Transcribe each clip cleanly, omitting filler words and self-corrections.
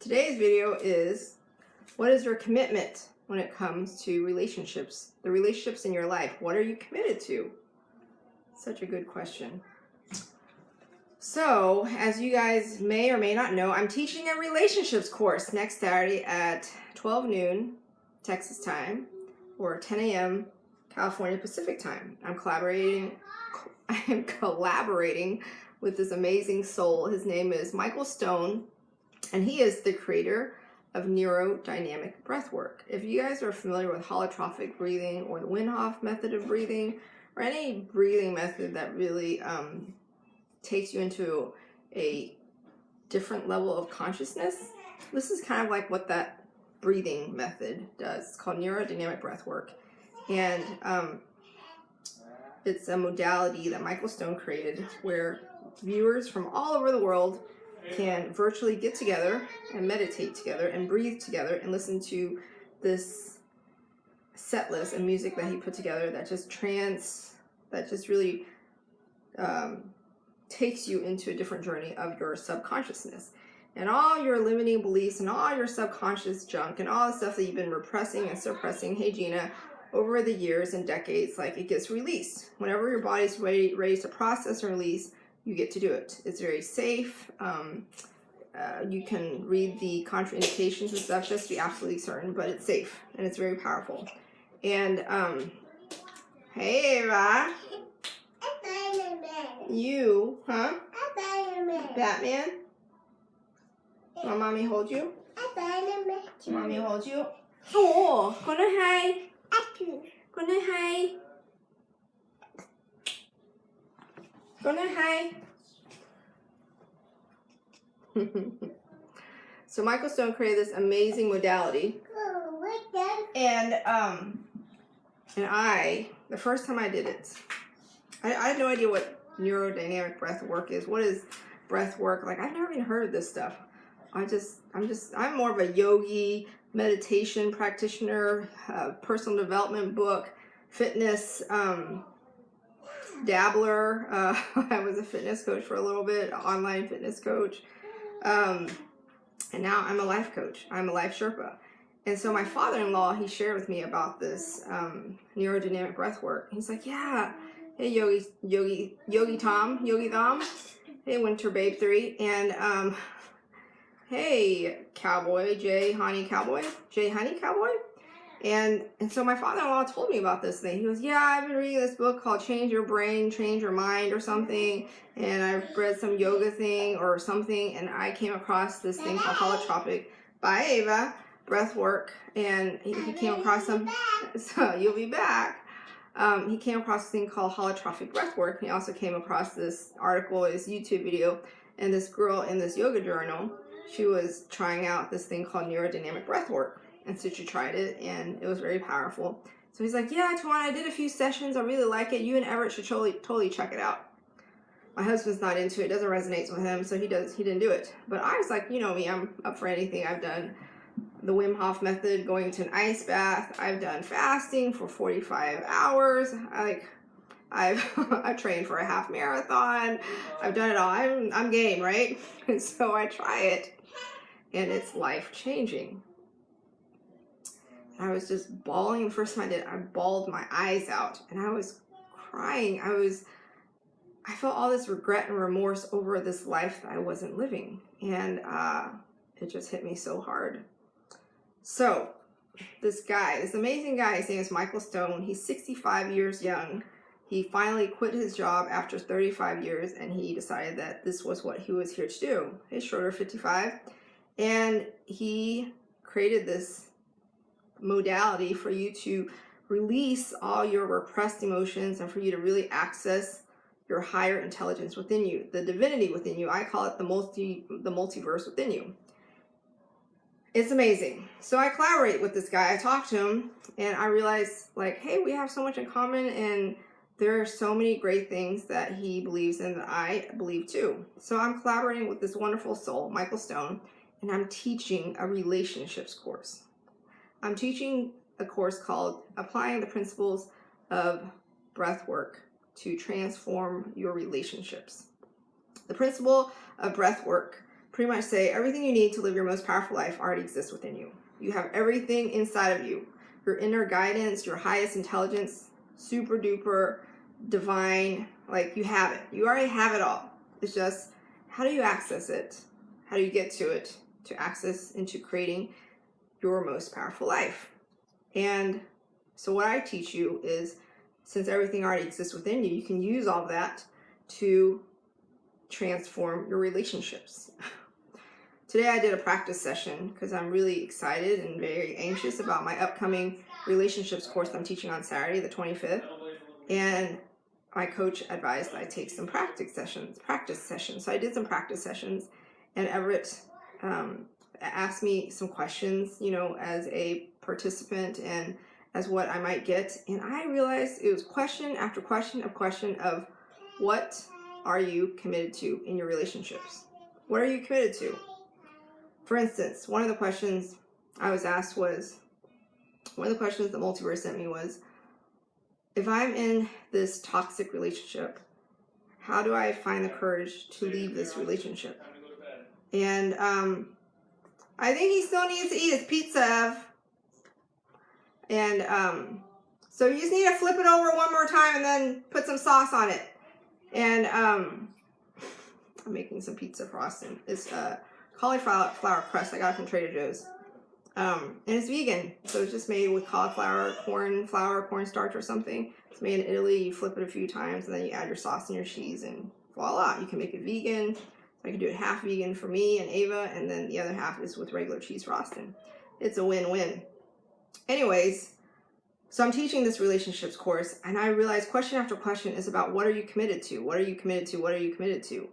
today's video is, what is your commitment when it comes to relationships? The relationships in your life, what are you committed to? Such a good question. So, as you guys may or may not know, I'm teaching a relationships course next Saturday at 12 noon Texas time or 10 a.m. California Pacific time. I am collaborating with this amazing soul. His name is Michael Stone, and he is the creator of neurodynamic breathwork. If you guys are familiar with holotropic breathing or the Wim Hof method of breathing, or any breathing method that really takes you into a different level of consciousness, this is kind of like what that breathing method does. It's called neurodynamic breathwork, and it's a modality that Michael Stone created where viewers from all over the world can virtually get together and meditate together and breathe together and listen to this set list and music that he put together that just really takes you into a different journey of your subconsciousness. And all your limiting beliefs and all your subconscious junk and all the stuff that you've been repressing and suppressing, hey Gina, over the years and decades, like, it gets released. Whenever your body's ready to process and release, you get to do it. It's very safe. You can read the contraindications and stuff just to be absolutely certain, but it's safe and it's very powerful. And hey Ava, you, huh? Batman? Want mommy hold you? Mommy hold you? Oh, gonna hi. Gonna hi. Gonna hi. So Michael Stone created this amazing modality, and the first time I did it, I had no idea what neurodynamic breath work is. What is breath work? Like, I've never even heard of this stuff. I'm more of a yogi, meditation practitioner, personal development book, fitness dabbler. I was a fitness coach for a little bit, online fitness coach. And now I'm a life coach. I'm a life Sherpa. And so my father-in-law, he shared with me about this neurodynamic breath work. He's like, yeah, hey Yogi Tom. Hey Winter Babe 3. And hey Cowboy, Jay Honey Cowboy. And so my father-in-law told me about this thing. He goes, yeah, I've been reading this book called Change Your Brain, Change Your Mind or something. And I've read some yoga thing or something. And I came across this thing called holotropic by Ava, breath work. And he came across some, so you'll be back. He came across this thing called holotropic breath work. He also came across this article, this YouTube video. And this girl in this yoga journal, she was trying out this thing called neurodynamic breath work. And so she tried it, and it was very powerful. So he's like, yeah, Tawana, I did a few sessions. I really like it. You and Everett should totally check it out. My husband's not into it. It doesn't resonate with him, so he didn't do it. But I was like, you know me, I'm up for anything. I've done the Wim Hof method, going to an ice bath. I've done fasting for 45 hours. I've trained for a half marathon. I've done it all. I'm game, right? And so I try it, and it's life-changing. I was just bawling. The first time I did it, I bawled my eyes out, and I was crying. I felt all this regret and remorse over this life that I wasn't living, and it just hit me so hard. So this amazing guy, his name is Michael Stone. He's 65 years young. He finally quit his job after 35 years, and he decided that this was what he was here to do. Hey, Schroeter, 55. And he created this modality for you to release all your repressed emotions and for you to really access your higher intelligence within you, the divinity within you. I call it the multiverse within you. It's amazing. So I collaborate with this guy. I talked to him, and I realized, like, hey, we have so much in common, and there are so many great things that he believes in that I believe too. So I'm collaborating with this wonderful soul, Michael Stone, and I'm teaching a relationships course. I'm teaching a course called Applying the Principles of Breathwork to Transform Your Relationships. The principle of breathwork pretty much say everything you need to live your most powerful life already exists within you. You have everything inside of you. Your inner guidance, your highest intelligence, super duper divine, like you have it. You already have it all. It's just, how do you access it? How do you get to it, to access into creating your most powerful life? And so what I teach you is, since everything already exists within you, you can use all that to transform your relationships. Today I did a practice session because I'm really excited and very anxious about my upcoming relationships course I'm teaching on Saturday, the 25th. And my coach advised that I take some practice sessions. So I did some practice sessions, and Everett asked me some questions, as a participant and as what I might get. And I realized it was question after question of what are you committed to in your relationships? What are you committed to? For instance, one of the questions I was asked was, one of the questions the multiverse sent me was, if I'm in this toxic relationship, how do I find the courage to leave this relationship? And I think he still needs to eat his pizza, Ev. And so you just need to flip it over one more time and then put some sauce on it. And I'm making some pizza frosting. It's cauliflower crust I got from Trader Joe's. And it's vegan, so it's just made with cauliflower, cornstarch or something. It's made in Italy. You flip it a few times, and then you add your sauce and your cheese, and voila, you can make it vegan. So I can do it half vegan for me and Ava, and then the other half is with regular cheese frosting. It's a win-win. Anyways, so I'm teaching this relationships course, and I realized question after question is about, what are you committed to? What are you committed to? What are you committed to?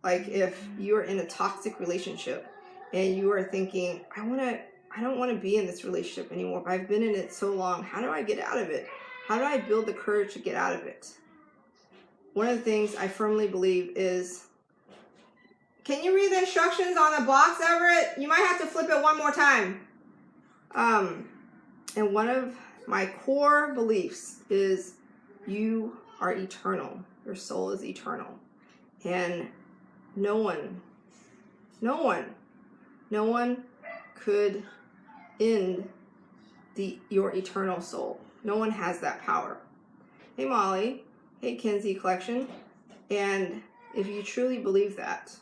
Like, if you're in a toxic relationship and you are thinking, I don't want to be in this relationship anymore, but I've been in it so long. How do I get out of it? How do I build the courage to get out of it? One of the things I firmly believe is, can you read the instructions on the box, Everett? You might have to flip it one more time. And one of my core beliefs is you are eternal. Your soul is eternal. And no one could end your eternal soul. No one has that power. Hey Molly, hey Kinsey Collection. And if you truly believe that,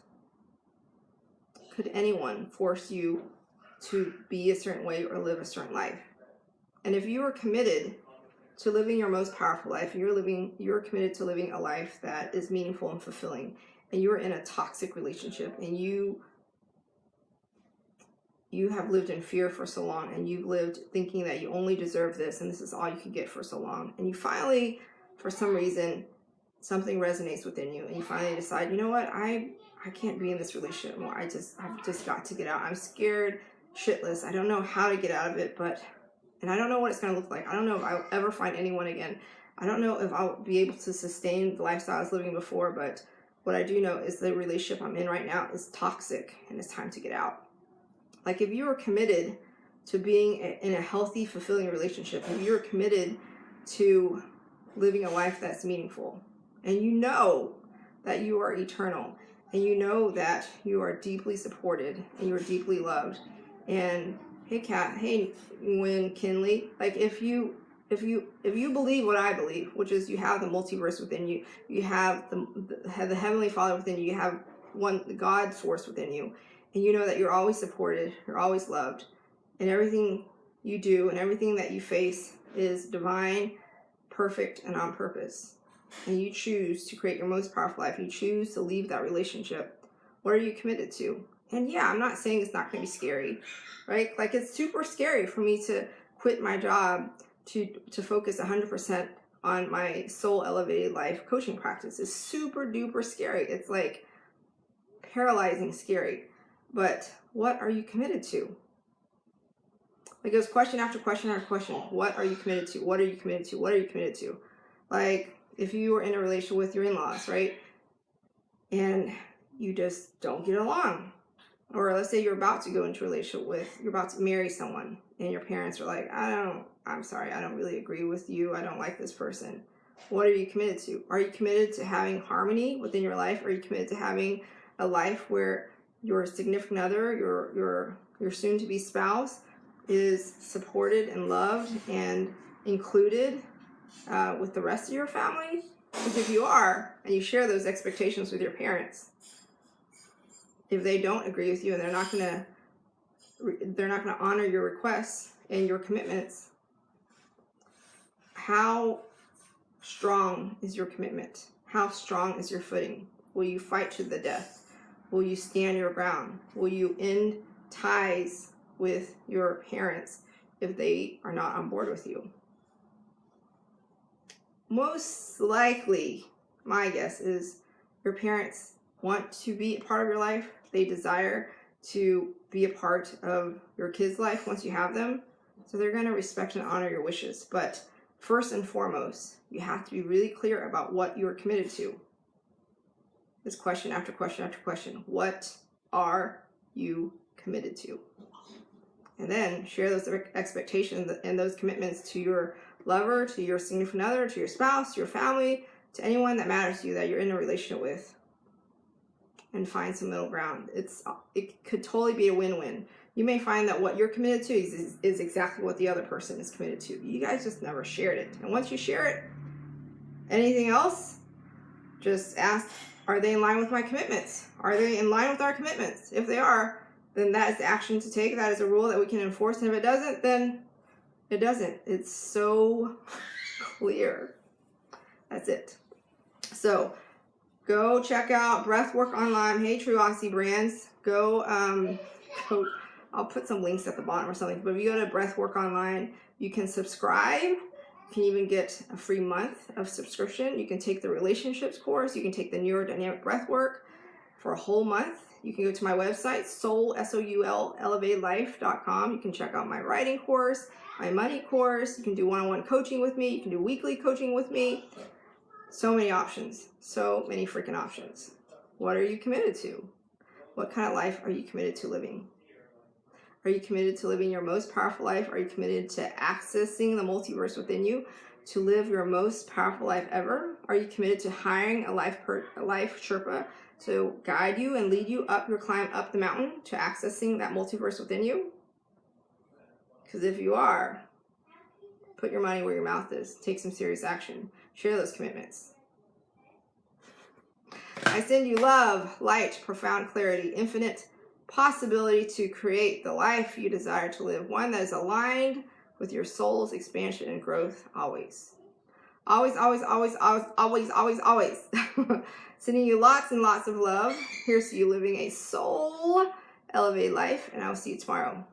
could anyone force you to be a certain way or live a certain life? And if you are committed to living your most powerful life, you're committed to living a life that is meaningful and fulfilling, and you're in a toxic relationship, and you have lived in fear for so long, and you've lived thinking that you only deserve this and this is all you can get for so long, and you finally, for some reason, something resonates within you, and you finally decide, you know what, I can't be in this relationship anymore. I've just got to get out. I'm scared shitless. I don't know how to get out of it, and I don't know what it's going to look like. I don't know if I'll ever find anyone again. I don't know if I'll be able to sustain the lifestyle I was living before, but what I do know is the relationship I'm in right now is toxic, and it's time to get out. Like, if you are committed to being in a healthy, fulfilling relationship, if you're committed to living a life that's meaningful, and you know that you are eternal, and you know that you are deeply supported, and you are deeply loved, and hey Kat, hey Win Kinley, like if you believe what I believe, which is you have the multiverse within you, you have the Heavenly Father within you, you have the God source within you, and you know that you're always supported, you're always loved, and everything you do and everything that you face is divine, perfect, and on purpose, and you choose to create your most powerful life, you choose to leave that relationship, what are you committed to? And yeah, I'm not saying it's not going to be scary, right? Like, it's super scary for me to quit my job to focus 100% on my soul elevated life coaching practice. It's super duper scary. It's like paralyzing scary. But what are you committed to? Like, it was question after question after question. What are you committed to? What are you committed to? What are you committed to? Like, if you were in a relationship with your in-laws, right? And you just don't get along. Or let's say you're about to go into a relationship you're about to marry someone, and your parents are like, I'm sorry, I don't really agree with you. I don't like this person. What are you committed to? Are you committed to having harmony within your life? Are you committed to having a life where your significant other, your soon-to-be spouse is supported and loved and included with the rest of your family? Because if you are, and you share those expectations with your parents, if they don't agree with you and they're not going to honor your requests and your commitments, how strong is your commitment? How strong is your footing? Will you fight to the death? Will you stand your ground? Will you end ties with your parents if they are not on board with you? Most likely, my guess is your parents want to be a part of your life. They desire to be a part of your kids' life once you have them. So they're going to respect and honor your wishes. But first and foremost, you have to be really clear about what you're committed to. This question after question after question. What are you committed to? And then share those expectations and those commitments to your lover, to your significant other, to your spouse, to your family, to anyone that matters to you that you're in a relationship with. And find some middle ground. It could totally be a win-win. You may find that what you're committed to is exactly what the other person is committed to. You guys just never shared it. And once you share it, anything else, just ask, are they in line with my commitments? Are they in line with our commitments? If they are, then that is the action to take. That is a rule that we can enforce. And if it doesn't, then it doesn't. It's so clear. That's it. So go check out Breathwork Online. Hey, True Aussie Brands. Go, I'll put some links at the bottom or something. But if you go to Breathwork Online, you can subscribe. You can even get a free month of subscription. You can take the relationships course. You can take the neurodynamic breathwork for a whole month. You can go to my website, soul, S-O-U-L, elevatedlife.com. You can check out my writing course, my money course. You can do one-on-one coaching with me. You can do weekly coaching with me. So many options. So many freaking options. What are you committed to? What kind of life are you committed to living? Are you committed to living your most powerful life? Are you committed to accessing the multiverse within you to live your most powerful life ever? Are you committed to hiring a life Sherpa to guide you and lead you up your climb up the mountain to accessing that multiverse within you? Because if you are, put your money where your mouth is. Take some serious action. Share those commitments. I send you love, light, profound clarity, infinite possibility to create the life you desire to live, one that is aligned with your soul's expansion and growth always. Always, always, always, always, always, always, always. Sending you lots and lots of love. Here's to you living a soul elevated life, and I will see you tomorrow.